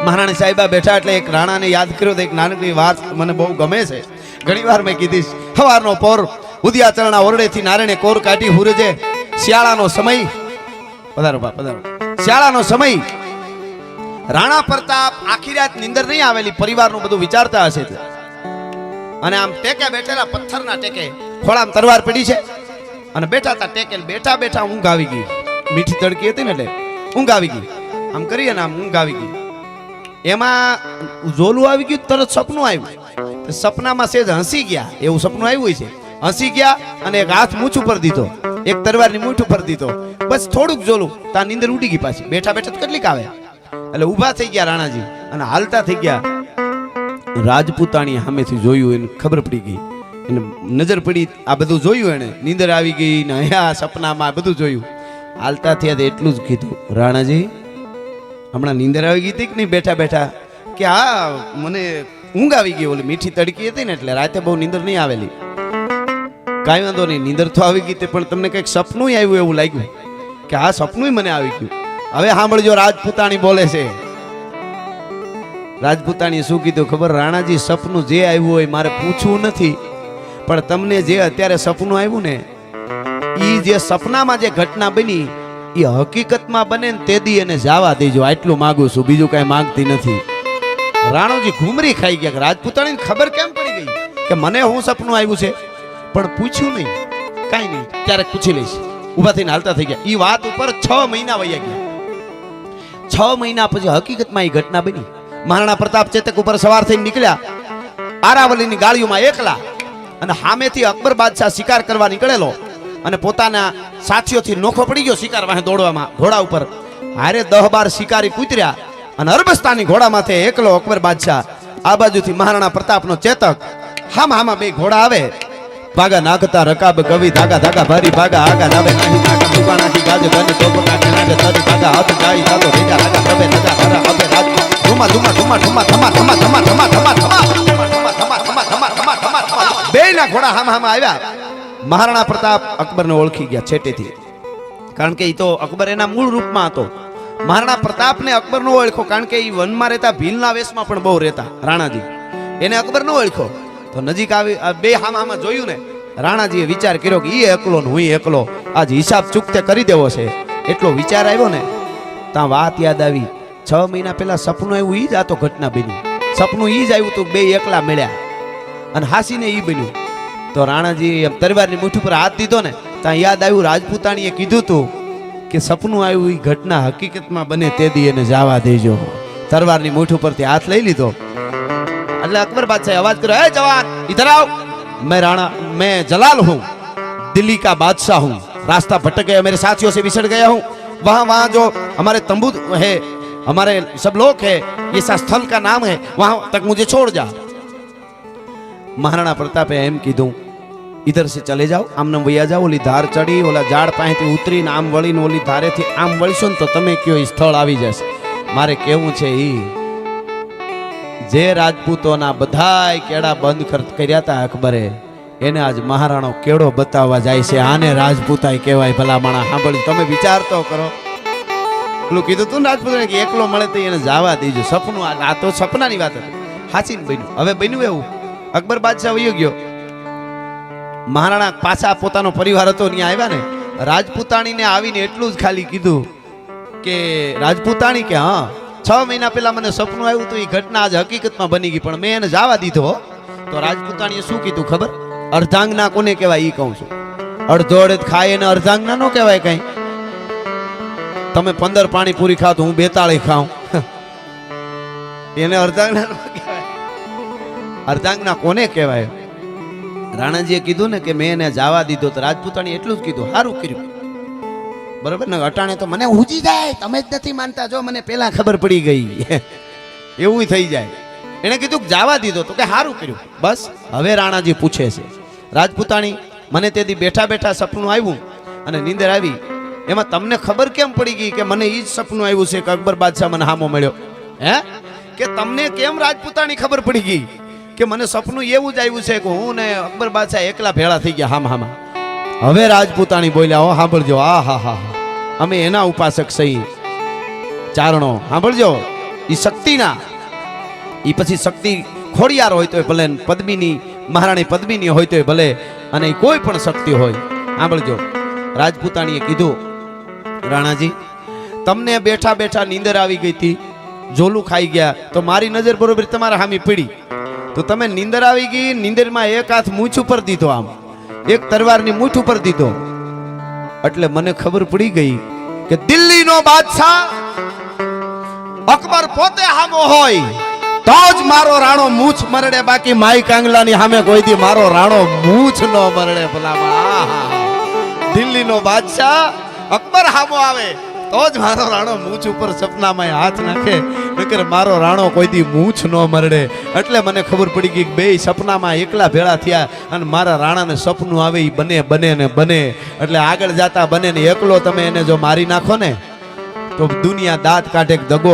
મહારાણી સાહેબા બેઠા એટલે એક રાણાને યાદ કર્યો તો એક નાનકડી વાત મને બહુ ગમે છે. ઘણી વાર મેં કીધી, સવારનો પોર ઉદયાચરણા ઓરડેથી નારાયણે કોર કાઢી હુરજે. શિયાળાનો સમય, પધારો બા પધારો. શિયાળાનો સમય. રાણા પ્રતાપ આખી રાત નીંદર નહીં આવેલી, પરિવારનું બધું વિચારતા હશે અને આમ ટેકે બેઠેલા, પથ્થરના ટેકે, ખોળામાં તરવાર પડી છે અને બેઠા હતા ટેકે. બેઠા બેઠા ઊંઘ આવી ગઈ. મીઠી તડકી હતી ને એટલે ઊંઘ આવી ગઈ. આમ કરીએ ને આમ ઊંઘ આવી ગઈ. એમાં ઝોલું આવી ગયું, તરત સપનું આવ્યું. સપનામાં સેજ હસી ગયા એવું સપનું આવ્યું છે. હસી ગયા અને એક હાથ મૂછ ઉપર દીધો, એક તરવારની મૂઠ ઉપર દીધો. બસ થોડુંક ઝોલું, તા નીંદર ઉડી ગઈ પાછી. બેઠા બેઠા તો કેટલીક આવે એટલે ઊભા થઈ ગયા રાણાજી અને હાલતા થઈ ગયા. રાજપૂતાણી સામેથી જોયું, એને ખબર પડી ગઈ, એને નજર પડી, આ બધું જોયું એને. નીંદર આવી ગઈ ને અહીંયા સપનામાં બધું જોયું. હાલતા થયા એટલું જ કીધું, રાણાજી હમણાં નીંદર આવી ગઈ હતી કે નહીં બેઠા બેઠા? કે હા મને ઊંઘ આવી ગઈ, ઓલી મીઠી તડકી હતી ને એટલે રાતે બહુ નીંદર નહીં આવેલી. કાંઈ વાંધો નહીં, નીંદર તો આવી ગઈ હતી પણ તમને કંઈક સપનું આવ્યું એવું લાગ્યું? કે હા સપનું મને આવી ગયું. હવે સાંભળજો, રાજપૂતાણી બોલે છે. રાજપૂતાણીએ શું કીધું ખબર? રાણાજી સપનું જે આવ્યું હોય મારે પૂછવું નથી, પણ તમને જે અત્યારે સપનું આવ્યું ને, એ જે સપનામાં જે ઘટના બની એ હકીકતમાં બને ને તે દી એને જવા દેજો, આટલું માંગુ છું, બીજું કઈ માંગતી નથી. રાણોજી ઘૂમરી ખાઈ ગયા. રાજપૂતાણીને ખબર કેમ પડી ગઈ કે મને હું સપનું આવ્યું છે, પણ પૂછ્યું નહીં. કાંઈ નહીં, ક્યારેક પૂછી લઈશ. ઊભા થઈને હાલતા થઈ ગયા. એ વાત ઉપર 6 મહિના વયા ગયા. 6 મહિના પછી હકીકતમાં એ ઘટના બની. મહારાણા પ્રતાપ ચેતક ઉપર સવાર થઈને નીકળ્યા આરાવલીની ગાળીઓમાં એકલા, અને સામેથી અકબર બાદશાહ શિકાર કરવા નીકળેલો અને પોતાના સાથીઓથી નોખો પડી ગયો શિકાર વાહે દોડવામાં. ઘોડા ઉપર હારે 10-12 શિકારી કૂતર્યા અને અરબસ્તાની ઘોડા માથે એકલો અકબર બાદશાહ. આ બાજુથી મહારાણા પ્રતાપનો ચેતક. હામાં બે ઘોડા આવે, ભાગા નાખતા રકાબ કવિ ધાગા ધાગા ભારી ભાગા આગા નાવે નાહી નાકા દુકાનાથી ગાજે ગને ટોપ કાઢે નાગે તરી ભાગા હાથ ગાઈ જાતો રેજા રાગા પ્રભે નજા હરા અબે રાજ ધુમા ધુમા ધુમા ધુમા ધમા ધમા ધમા ધમા ધમા ધમા ધમા ધમા ધમા બેયના ઘોડા હામાં આવ્યા. મહારાણા પ્રતાપ અકબરને ઓળખી ગયા છેટેથી, કારણ કે એ તો અકબર એના મૂળ રૂપમાં હતો. મહારાણા પ્રતાપને અકબર નો ઓળખો, કારણ કે એ વનમાં રહેતા, ભીલના વેશમાં પણ બહુ રહેતા રાણાજી. એને અકબર નો ઓળખો તો નજીક આવી બે હામાં જોયું ને, રાણાજીએ વિચાર કર્યો કે એ એકલો ને હું એકલો, આજ હિસાબ ચૂકતે કરી દેવો છે. એટલો વિચાર આવ્યો ને, ત્યાં વાત યાદ આવી. 6 મહિના પહેલા સપનું આવ્યું, ઈ જ આ તો ઘટના બની. સપનું ઈ જ આવ્યું તો બે એકલા મળ્યા અને હાસીને ઈ બન્યું. તો રાણાજી તરવારની મુઠ્ઠી પર હાથ દીધો ને, ત્યાં યાદ આવ્યું રાજપૂતાણીએ કીધું તું કે સપનું આવ્યું એ ઘટના હકીકતમાં બને તે દી એને જવા દેજો. તરવારની મુઠ્ઠી પરથી હાથ લઈ લીધો એટલે અકબર बादशाह आवाज करो, ए जवान इधर आओ, मैं जलाल हूँ, दिल्ली का बादशाह हूँ, रास्ता भटक गया, मेरे साथियों से बिछड़ गया हूँ, वहाँ जो हमारे तंबू है, हमारे सब लोग है, ये स्थल का नाम है, वहाँ तक मुझे छोड़ जा. महाराणा प्रतापे एम कीधुं, इधर से चले जाओ, आमने वया जाओ, ओली धार चढ़ी, ओला झाड़ पासेथी उतरीने आम वळीने ओली धारेथी आम वळीशो ने तो तमे कयो ई स्थळ आवी जशे. मारे कहेवुं छे ई जे राजपूतोना बधाय केड़ा बंद कर्या था अकबरे, एने आज महाराणो केड़ो बताववा जाय छे. आने राजपूताई कहेवाय. भला माणा सांभळ्युं, तमे विचार तो करो. पेલું કીધું તું રાજપૂતાને કે એકલો મળે તો એને જવા દેજો. સપનું, આ તો સપનાની વાત હતી, હાચીને બન્યું. હવે બન્યું એવું, અકબર બાદશાહ વયો ગયો. મહારાણા પાછા પોતાનો પરિવાર હતો ત્યાં આવ્યા ને, રાજપૂતાણીને આવીને એટલું જ ખાલી કીધું કે રાજપૂતાણી કે હા 6 મહિના પહેલા મને સપનું આવ્યું તો એ ઘટના આજ હકીકતમાં બની ગઈ, પણ મેં એને જવા દીધો. તો રાજપૂતાણીએ શું કીધું ખબર? અર્ધાંગના કોને કહેવાય એ કહું છું. અડધો અડધ ખાય એને અર્ધાંગના નો કહેવાય. કઈ તમે 15 પાણીપુરી ખાવ તો હું 42 ખાઉં, એને અર્ધાંગના નો કહેવાય. અર્ધાંગના કોને કહેવાય? રાણાજીએ કીધું ને કે મેં એને જવા દીધો, તો રાજપૂતાણી એટલું જ કીધું, સારું કર્યું. બરોબર ને? અટાણે તો મને હુજી જાય, તમે જ નથી માનતા, જો મને પેલા ખબર પડી ગઈ, એવું થઈ જાય. એને કીધું જવા દીધો તો કે સારું કર્યું. બસ હવે રાણાજી પૂછે છે, રાજપૂતાણી મને તેથી બેઠા બેઠા સપનું આવ્યું અને નીંદર આવી, એમાં તમને ખબર કેમ પડી ગઈ કે મને ઈ જ સપનું આવ્યું છે કે અકબર બાદશાહ મને હામો મળ્યો? હે કે તમને કેમ રાજપૂતાણી ખબર પડી ગઈ કે મને સપનું એવું જ આવ્યું છે કે હું ને અકબર બાદશાહ એકલા ભેળા થઈ ગયા હામાં? હવે રાજપૂતાણી બોલ્યા, હો સાંભળજો, આ હા હા હા, અમે એના ઉપાસક સહી ચારણો. સાંભળજો, એ શક્તિના, એ પછી શક્તિ ખોડિયાર હોય તોય ભલે, પદ્મિની મહારાણી પદ્મિની હોય તોય ભલે, અને કોઈ પણ શક્તિ હોય. સાંભળજો, રાજપૂતાણીએ કીધું, રાણાજી તમને બેઠા બેઠા નીંદર આવી ગઈ હતી, ઝોલું ખાઈ ગયા, તો મારી નજર બરોબર તમારા સામે પડી, તો તમે નીંદર આવી ગઈ, નીંદરમાં એક હાથ મૂછ ઉપર દીધો, આમ એક તરવારની મૂછ ઉપર દીધો, એટલે મને ખબર પડી ગઈ કે દિલ્હીનો બાદશાહ અકબર પોતે હામો હોય તો જ મારો રાણો મૂછ મરડે, બાકી માઈ કાંગલાની સામે કોઈ દી મારો રાણો મૂછ ન મરડે. ભલામાં દિલ્હીનો બાદશાહ અકબર હામો આવે તો જ મારો રાણો મૂછ ઉપર સપનામાં હાથ નાખે, નકર મારો રાણો કોઈ દી મૂછ ન મરડે. એટલે મને ખબર પડી ગઈ કે બે સપનામાં એકલા ભેળા થયા અને મારા રાણાને સપનું આવે એ બને બને ને બને, એટલે આગળ જાતા બને ને એકલો તમે એને જો મારી નાખો ને તો દુનિયા દાંત કાઢે, દગો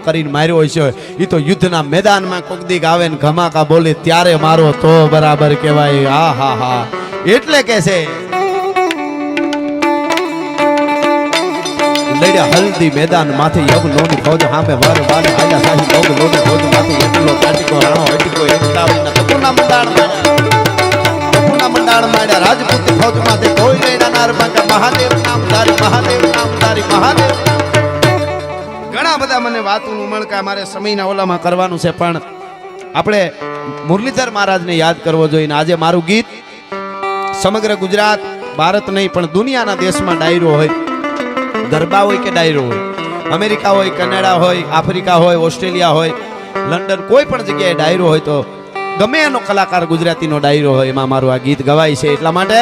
કરીને માર્યો હોય છે. એ તો યુદ્ધના મેદાનમાં કોક દીક આવે ને ઘમાકા બોલે ત્યારે મારો તો બરાબર કહેવાય. હા હા હા, એટલે કે છે લડ્યા હલ્દી મેદાન માથે યજ્ઞોની ફૌજ સામે વર વાને આયા સાહી ભોગ લોની ફૌજ માથે એકલો કાટીકો રાણો હટીકો એકતાવીના તપુના મંડાણ માડ્યા રાજપૂત ફૌજ માથે કોઈ લડ્યા નાર બાકા મહાદેવ નામ ધારી મહાદેવ નામ ધારી મહાદેવ. ઘણા બધા મને વાતનું ઉમળકા મારે સમયના ઓલામાં કરવાનું છે, પણ આપણે મુરલીધર મહારાજને યાદ કરવો જોઈએ. આજે મારું ગીત સમગ્ર ગુજરાત, ભારત નહીં પણ દુનિયાના દેશમાં ડાયરો હોય, ગરબા હોય કે ડાયરો હોય, અમેરિકા હોય, કેનેડા હોય, આફ્રિકા હોય, ઓસ્ટ્રેલિયા હોય, લંડન, કોઈ પણ જગ્યાએ ડાયરો હોય તો ગમે એનો કલાકાર ગુજરાતીનો ડાયરો હોય એમાં મારું આ ગીત ગવાય છે. એટલા માટે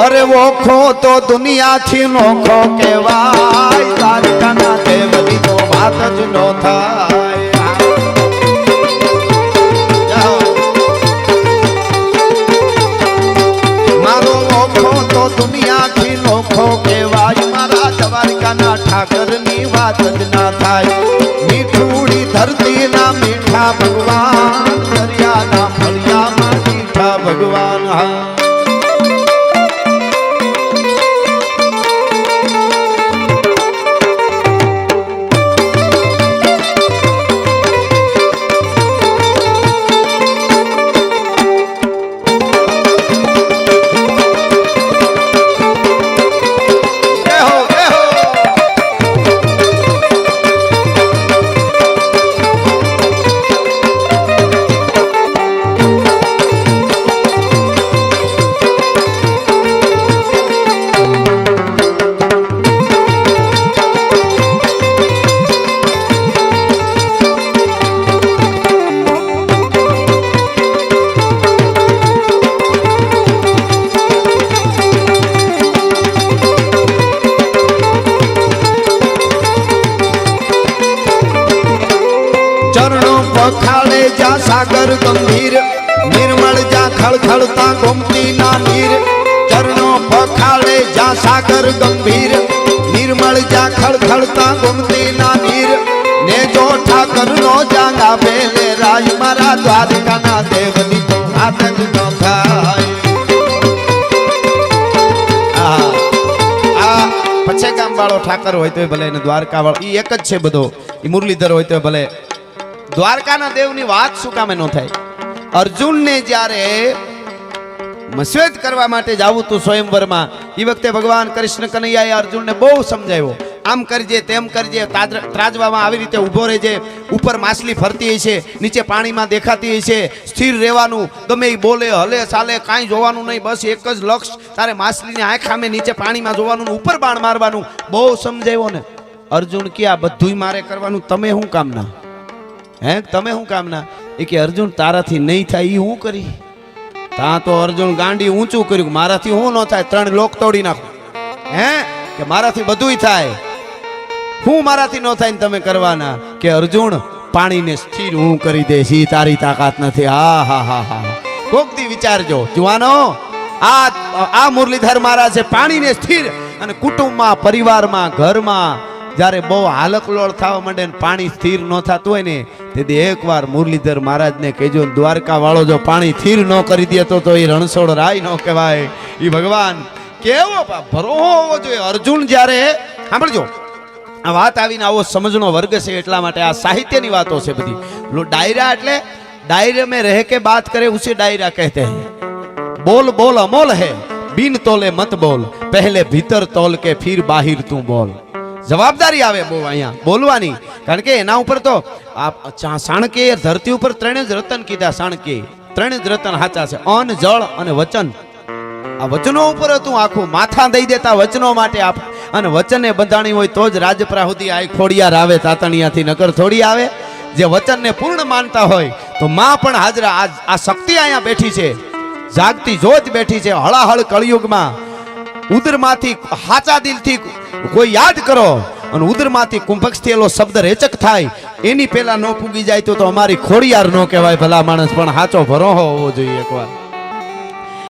અરે ઓખો તો દુનિયાથી નોખો કહેવાય, દ્વારકાના દેવની તો વાત જ ન થાય. મારો ઓખો તો દુનિયાથી નોખો કહેવાય, મારા દ્વારકાના ઠાકરની વાત જ ના થાય. મીઠુડી ધરતીના મીઠા ભગવાન, દરિયાના ફળિયામાં મીઠા ભગવાન. હા ખાડે જા સાગર ગંભીર, નિર્મળ જા ખળખળતા ગોમતી ના નીર. ચરણો પખાડે જા સાગર ગંભીર, નિર્મળ જા ખળખળતા ગોમતી ના નીર. ને જો ઠાકર નો જાગા બેલે રાજ, મારા દ્વારકાના દેવની તો વાત જ ન થાય. આ પછે ગામ વાળો ઠાકર હોય તો ભલે, એને દ્વારકા વાળો એ એક જ છે બધો, એ મુરલીધર હોય તો ભલે. દ્વારકાના દેવની વાત શું કામે ન થાય? અર્જુનને જ્યારે મસ્વેદ કરવા માટે જાવું તું સ્વયંવરમાં, એ વખતે ભગવાન કૃષ્ણ કનૈયાએ અર્જુનને બહુ સમજાવ્યો, આમ કરજે તેમ કરજે, ત્રાજવામાં આવી રીતે ઊભો રહેજે, ઉપર માછલી ફરતી હોય છે, નીચે પાણીમાં દેખાતી હોય છે, સ્થિર રહેવાનું, ગમે એ બોલે હલે ચાલે કાંઈ જોવાનું નહીં, બસ એક જ લક્ષ્ય, તારે માછલીની આંખ સામે નીચે પાણીમાં જોવાનું, ઉપર બાણ મારવાનું. બહુ સમજાવ્યો ને. અર્જુન કે આ બધુંય મારે કરવાનું, તમે શું કામના? હે તમે શું કામના? એ કે અર્જુન તારાથી નહીં થાય એ હું કરી. તા તો અર્જુન ગાંડી ઊંચું કર્યું, મારાથી હું ન થાય, 3 લોક તોડી નાખું. હે કે મારાથી બધુંય થાય, હું મારાથી ન થાય ને તમે કરવાના. કે અર્જુન પાણીને સ્થિર હું કરી દઈશ, એ તારી તાકાત નથી. હા હા હા હા, કોક દી વિચારજો જુવાનો. આ મુરલીધર મહારાજ છે પાણીને સ્થિર, અને કુટુંબમાં, પરિવારમાં, ઘરમાં જ્યારે બહુ હાલકલોળ થવા માંડે ને પાણી સ્થિર ન થતું હોય ને, તેથી એકવાર મુરલીધર મહારાજને કહેજો, દ્વારકા વાળો જો પાણી સ્થિર ન કરી દે તો એ રણછોડ રાય ન કહેવાય. એ ભગવાન કેવો ભરો હોવો જોઈએ. અર્જુન જ્યારે સાંભળજો, આ વાત આવીને આવો સમજનો વર્ગ છે એટલા માટે આ સાહિત્યની વાતો છે બધી ડાયરા એટલે डायरे में रह के बात करे उसे डायरा कहते हैं बोल बोल अमोल है बिन तोले मत बोल पहले भीतर तोल के फिर बाहिर तू बोल जवाबदारी आवे बो अहिया बोलवानी कारण के एना ऊपर तो चाणक्य धरती ऊपर त्रण ज रतन कीधा चाणक्य त्रण ज रतन हाचा छे अन्न जल अने वचन आ वचनो ऊपर तू आखो माथा दई देता वचनो माटे आप अने वचने बंधाणी होय तो ज રાજપરા સુધી આ ખોડિયાર આવે તાતણિયાથી નકર થોડી આવે જે વચનને પૂર્ણ માનતા હોય તો માં પણ હાજર આ શક્તિ અહીંયા બેઠી છે જાગતી જોત બેઠી છે હળાહળ કળિયુગમાં ઉદરમાંથી હાચા દિલથી કોઈ યાદ કરો અને ઉદરમાંથી કુંભક થયેલો શબ્દ રેચક થાય એની પહેલા ન પૂગી જાય તો અમારી ખોડિયાર ન કહેવાય ભલા માણસ પણ હાચો ભરોહો હોવો જોઈએ એકવાર